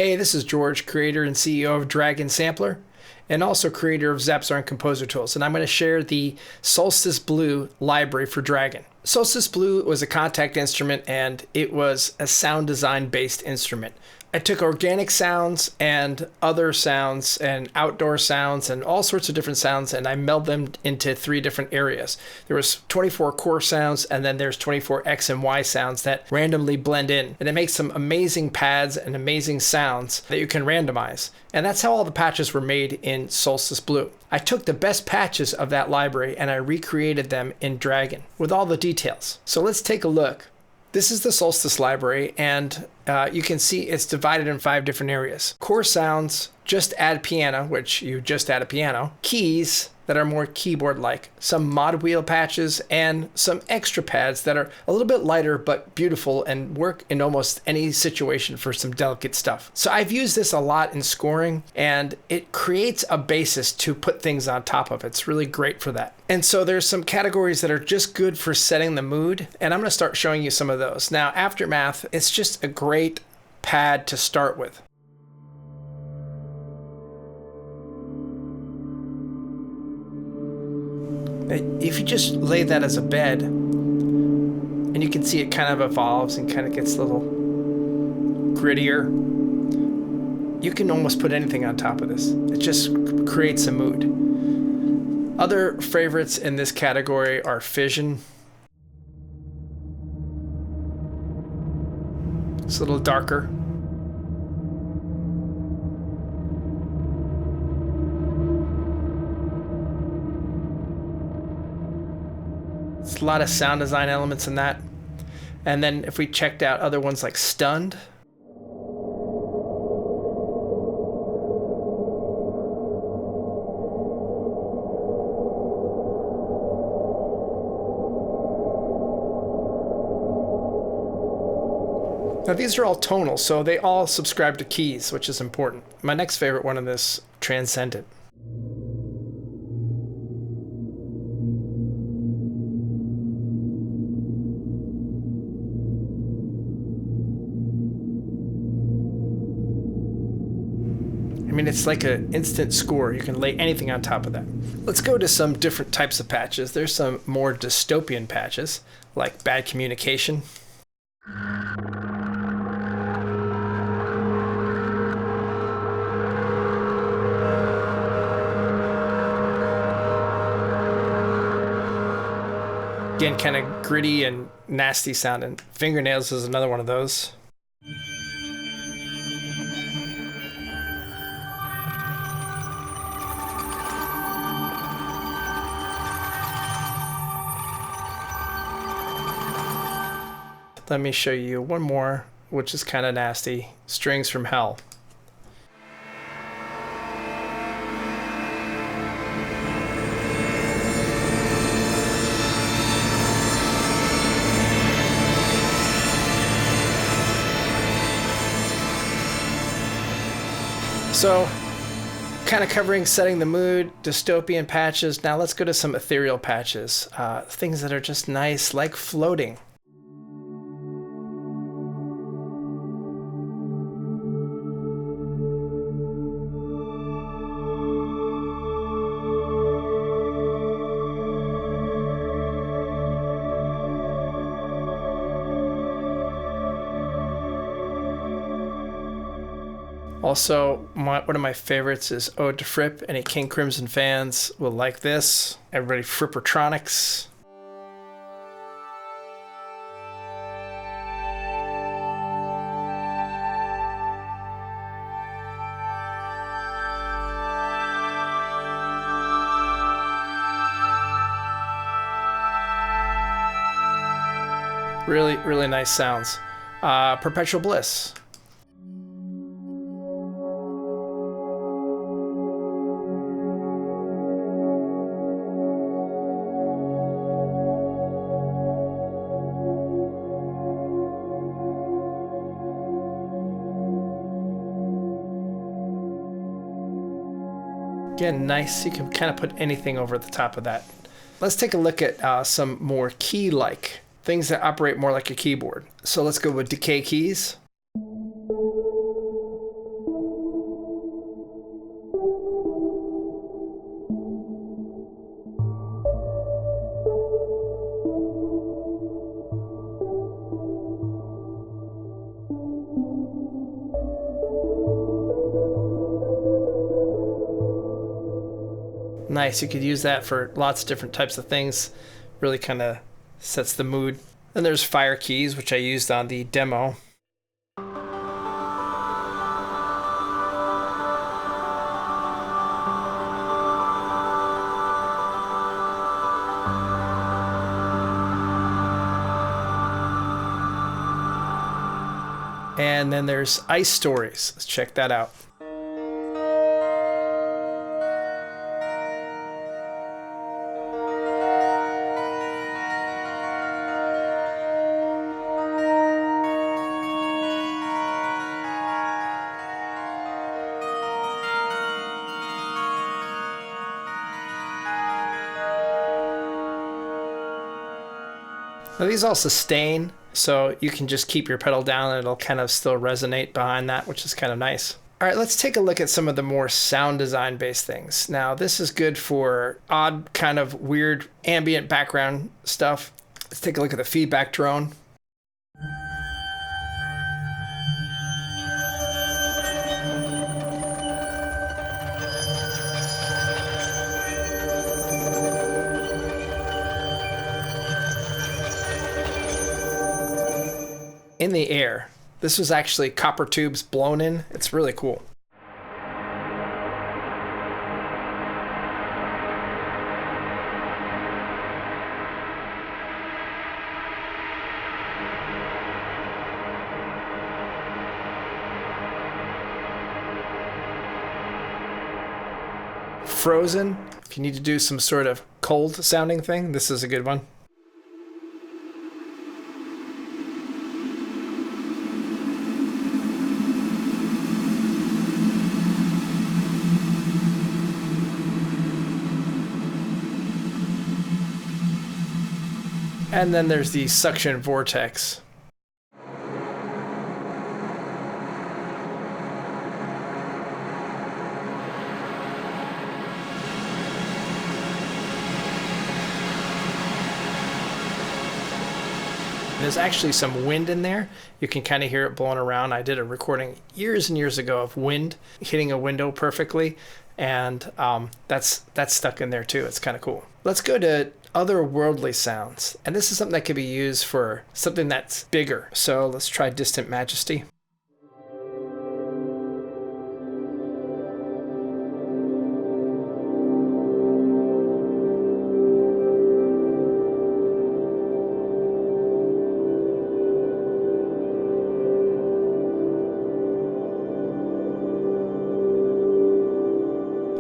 Hey, this is George, creator and CEO of Dragon Sampler, and also creator of Zapzarn Composer Tools, and I'm going to share the Solstice Blue library for Dragon. Solstice Blue was a contact instrument, and it was a sound design based instrument. I took organic sounds and other sounds and outdoor sounds and all sorts of different sounds, and I melded them into 3 different areas. There was 24 core sounds, and then there's 24 X and Y sounds that randomly blend in. And it makes some amazing pads and amazing sounds that you can randomize. And that's how all the patches were made in Solstice Blue. I took the best patches of that library and I recreated them in Dragon with all the details. So let's take a look. This is the Solstice library, and you can see it's divided in 5 different areas. Core sounds, just add piano, which you just add a piano. Keys that are more keyboard-like. Some mod wheel patches, and some extra pads that are a little bit lighter but beautiful and work in almost any situation for some delicate stuff. So I've used this a lot in scoring, and it creates a basis to put things on top of. It's really great for that. And so there's some categories that are just good for setting the mood, and I'm going to start showing you some of those. Now, Aftermath, it's just a great pad to start with. If you just lay that as a bed, and you can see it kind of evolves and kind of gets a little grittier, you can almost put anything on top of this. It just creates a mood. Other favorites in this category are Fission. It's a little darker. It's a lot of sound design elements in that. And then if we checked out other ones like Stunned. Now these are all tonal, so they all subscribe to keys, which is important. My next favorite one of this, Transcendent. I mean, it's like an instant score. You can lay anything on top of that. Let's go to some different types of patches. There's some more dystopian patches, like Bad Communication. Again, kind of gritty and nasty sounding. Fingernails is another one of those. Let me show you one more, which is kind of nasty. Strings from Hell. So, kind of covering setting the mood, dystopian patches. Now let's go to some ethereal patches. Things that are just nice, like Floating. Also, one of my favorites is Ode to Fripp. Any King Crimson fans will like this. Everybody, Frippertronics. Really, really nice sounds. Perpetual Bliss. Again, nice. You can kind of put anything over the top of that. Let's take a look at some more key-like things that operate more like a keyboard. So let's go with decay keys. Nice, you could use that for lots of different types of things. Really kind of sets the mood. Then there's fire keys, which I used on the demo. And then there's ice stories. Let's check that out. Now these all sustain, so you can just keep your pedal down and it'll kind of still resonate behind that, which is kind of nice. All right, let's take a look at some of the more sound design based things. Now this is good for odd kind of weird ambient background stuff. Let's take a look at the feedback drone. In the air. This was actually copper tubes blown in. It's really cool. Frozen. If you need to do some sort of cold sounding thing, this is a good one. And then there's the suction vortex. There's actually some wind in there. You can kind of hear it blowing around. I did a recording years and years ago of wind hitting a window perfectly, and that's stuck in there too. It's kind of cool. Let's go to other worldly sounds, and this is something that could be used for something that's bigger. So let's try Distant Majesty.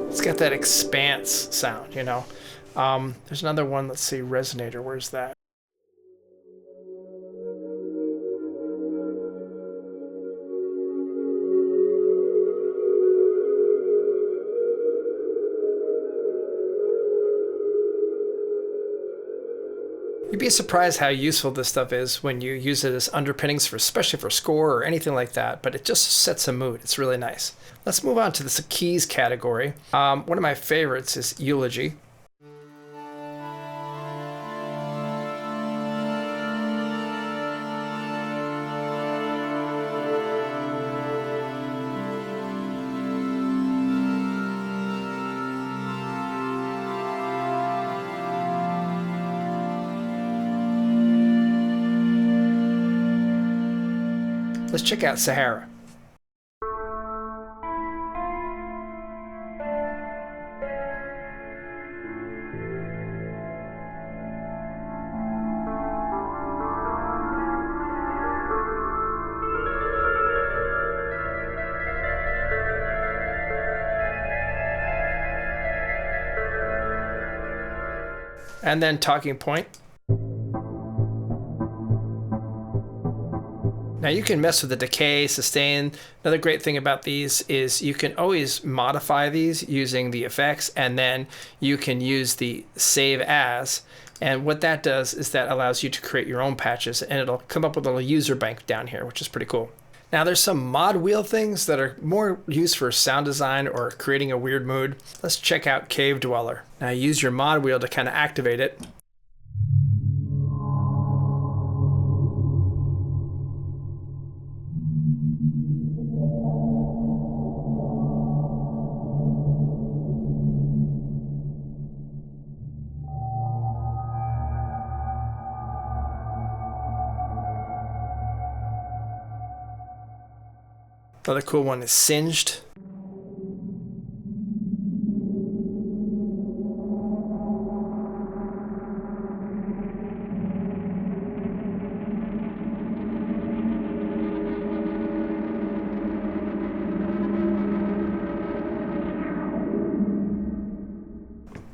It's got that expanse sound, you know. There's another one, let's see, Resonator, where's that? You'd be surprised how useful this stuff is when you use it as underpinnings, for especially for score or anything like that, but it just sets a mood. It's really nice. Let's move on to the keys category. One of my favorites is Eulogy. Let's check out Sahara. And then Talking Point. Now you can mess with the decay, sustain. Another great thing about these is you can always modify these using the effects, and then you can use the save as. And what that does is that allows you to create your own patches, and it'll come up with a little user bank down here, which is pretty cool. Now there's some mod wheel things that are more used for sound design or creating a weird mood. Let's check out Cave Dweller. Now use your mod wheel to kind of activate it. Another cool one is Singed.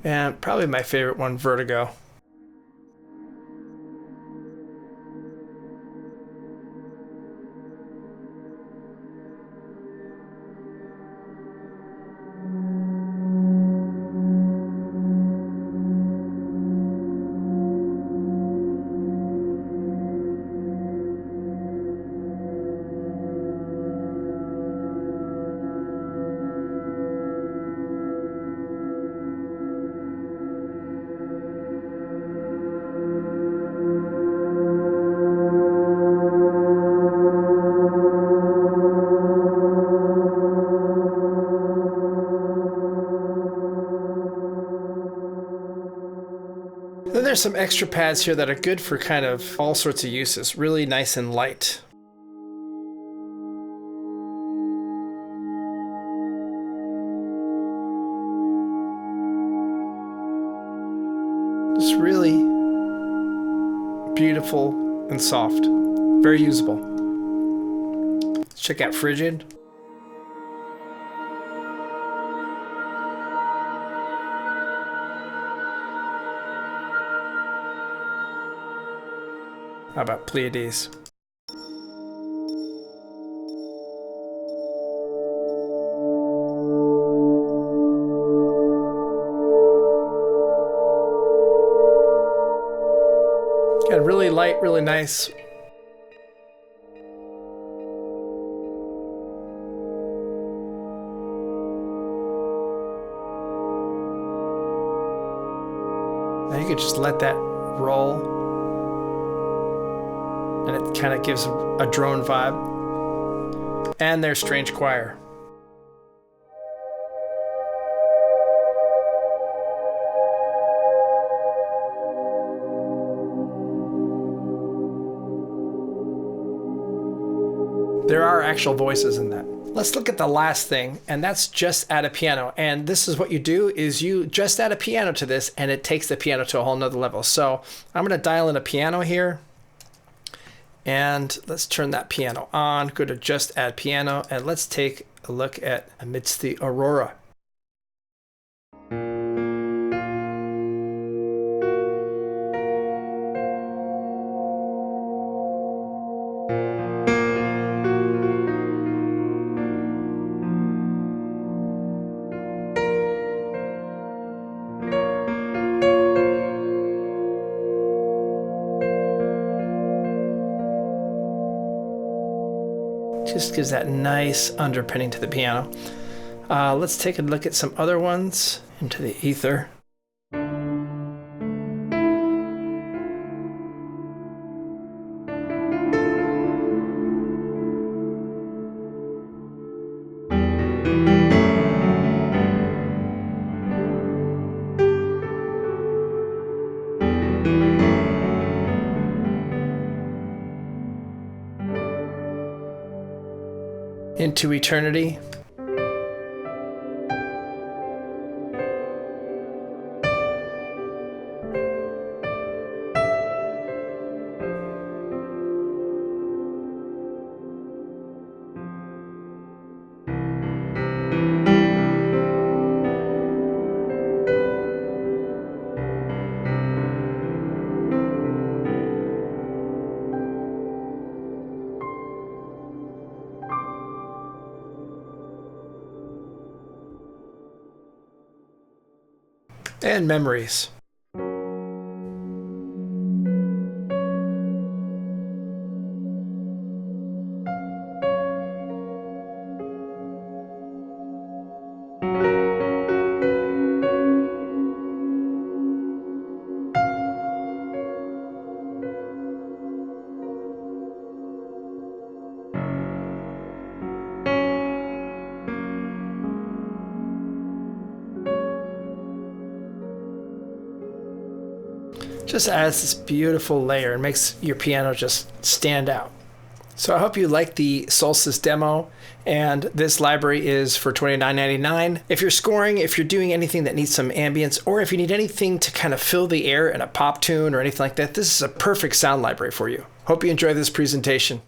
And probably my favorite one, Vertigo. Then there's some extra pads here that are good for kind of all sorts of uses. Really nice and light. Just really beautiful and soft. Very usable. Let's check out Frigid. How about Pleiades? Got really light, really nice. Now you could just let that roll. And it kind of gives a drone vibe. And there's Strange Choir. There are actual voices in that. Let's look at the last thing, and that's just add a piano. And this is what you do, is you just add a piano to this, and it takes the piano to a whole nother level. So I'm gonna dial in a piano here. And let's turn that piano on, go to just add piano, and let's take a look at Amidst the Aurora. Just gives that nice underpinning to the piano. Let's take a look at some other ones. Into the Ether. Into Eternity. And Memories. Just adds this beautiful layer and makes your piano just stand out. So I hope you like the Solstice demo, and this library is for $29.99. If you're scoring, if you're doing anything that needs some ambience, or if you need anything to kind of fill the air in a pop tune or anything like that, this is a perfect sound library for you. Hope you enjoy this presentation.